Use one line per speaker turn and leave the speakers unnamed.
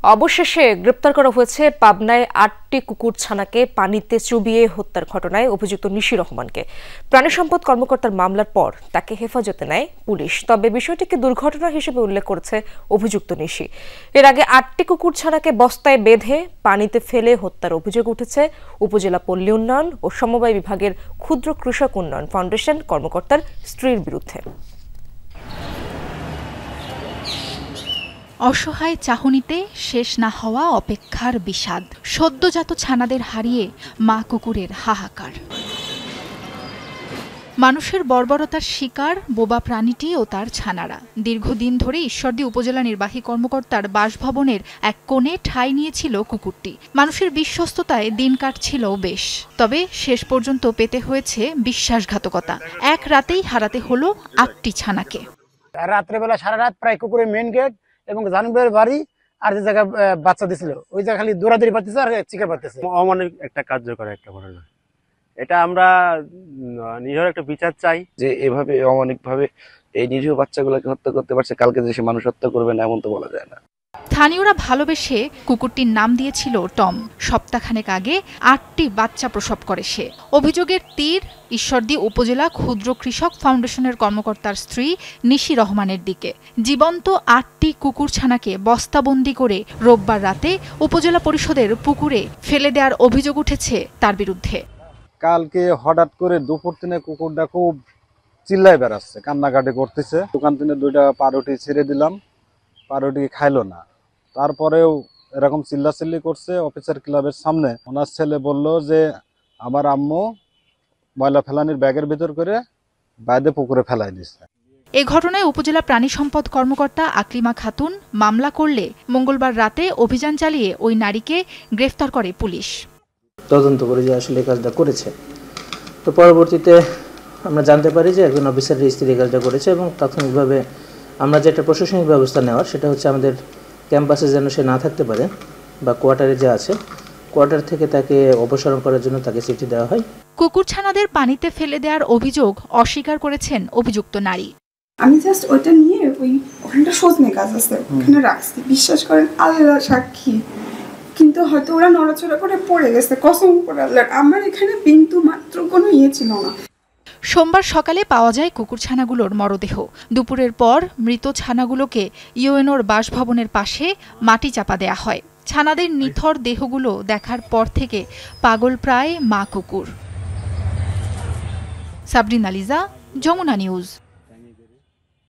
অবশেষে গ্রেপ্তার করা হয়েছে পাবনায় ৮টি কুকুরছানাকে পানিতে চুবিয়ে হত্যার ঘটনায় অভিযুক্ত নিশি রহমানকে। প্রাণী সম্পদ কর্মকর্তার মামলার পর তাকে হেফাজতে নেয় পুলিশ। তবে বিষয়টিকে দুর্ঘটনা হিসেবে উল্লেখ করেছে অভিযুক্ত নিশি। এর আগে ৮টি কুকুরছানাকে বস্তায় বেঁধে পানিতে ফেলে হত্যার অভিযোগ উঠেছে উপজেলা পল্লী উন্নয়ন ও সমবায় বিভাগের ক্ষুদ্র কৃষক উন্নয়ন ফাউন্ডেশন কর্মকর্তার স্ত্রীর বিরুদ্ধে।
অসহায় চাহনিতে শেষ না হওয়া অপেক্ষার বিষাদ, সদ্যজাত ছানাদের হারিয়ে মা কুকুরের হাহাকার। মানুষের বর্বরতার শিকার বোবা প্রাণীটি ও তার ছানারা। দীর্ঘদিন ধরে ঈশ্বরদী উপজেলা নির্বাহী কর্মকর্তার বাসভবনের এক কোণে ঠাঁই নিয়েছিল কুকুরটি। মানুষের বিশ্বস্ততায় দিন কাটছিল বেশ, তবে শেষ পর্যন্ত পেতে হয়েছে বিশ্বাসঘাতকতা। এক রাতেই হারাতে হলো ৮টি ছানাকে।
রাত্রেবেলা সারা রাত প্রায় কুকুরের মেন গেট এবং জানুবের বাড়ি আর যে জায়গায় বাচ্চা দিছিল ওই জায়গা খালি দৌড়াদৌড়ি পাচ্ছে আর চিকার পাচ্ছে।
অমানবিক একটা কার্যকর একটা ঘটনা, এটা আমরা নিরীহ একটা বিচার চাই।
যে এভাবে অমানবিকভাবে এই নিরীহ বাচ্চাগুলোকে হত্যা করতে পারছে, কালকে যে সে মানুষ হত্যা করবে না এমন তো বলা যায় না।
স্থানীয়রা ভালোবেসে কুকুরটির নাম দিয়েছিল টম। সপ্তাহখানেক আগে ৮টি বাচ্চা প্রসব করে সে। অভিযোগের তীর ঈশ্বরদী উপজেলা ক্ষুদ্র কৃষক ফাউন্ডেশনের কর্মকর্তার স্ত্রী নিশি রহমানের দিকে। জীবন্ত ৮টি কুকুরছানাকে বস্তাবন্দি করে রোববার রাতে উপজেলা পরিষদের পুকুরে ফেলে দেওয়ার অভিযোগ উঠেছে তার বিরুদ্ধে।
কালকে হঠাৎ করে দুপুর দিনে কুকুরটা খুব চিল্লায় বেড়াচ্ছে, কান্নাকাটি করতেছে। দোকান থেকে 2টা পাউরুটি ছেড়ে দিলাম, পাউরুটি খাইলো না। তারপরেও এরকম চিল্লাচিল্লি করছে। অফিসার ক্লাবের সামনে ওনার ছেলে বলল যে আমার আম্মু ময়লা ফেলানির ব্যাগের ভিতর করে বাইরে পুকুরে ফেলাই দিচ্ছে।
এ ঘটনায় উপজেলা প্রাণী সম্পদ কর্মকর্তা আকলিমা খাতুন মামলা করলে মঙ্গলবার রাতে অভিযান চালিয়ে ওই নারীকে গ্রেফতার করে পুলিশ।
তদন্ত করে যে আসলে কাজটা করেছে, তো পরবর্তীতে আমরা জানতে পারি যে একজন অফিসারের স্ত্রী কাজটা করেছে এবং তাৎক্ষণিকভাবে আমরা যেটা প্রশাসনিক ব্যবস্থা নেওয়ার সেটা হচ্ছে আমাদের ক্যাম্পাসে যেন সে না থাকতে পারে বা কোয়ার্টারে যে আছে কোয়ার্টার থেকে তাকে অপসারণ করার জন্য তাকে চিঠি দেওয়া হয়।
কুকুরছানাদের পানিতে ফেলে দেওয়ার অভিযোগ অস্বীকার করেছেন অভিযুক্ত নারী।
আমি জাস্ট ওইটা নিয়ে ওখানটা সজনে গাছ আছে ওখানে রাখছি, বিশ্বাস করেন আল্লাহ সাক্ষী, কিন্তু হয়তো ওরা নড়াচড়া করে পড়ে গেছে, কসম করে আল্লাহ। আমার এখানে বিন্দু মাত্র কোনো ছিল না।
সোমবার সকালে পাওয়া যায় কুকুরছানাগুলোর মরদেহ। দুপুরের পর মৃত ছানাগুলোকে ইউএনওর বাসভবনের পাশে মাটি চাপা দেয়া হয়। ছানাদের নিথর দেহগুলো দেখার পর থেকে পাগল প্রায় মা কুকুর। সাবরিনা লিজা, যমুনা নিউজ।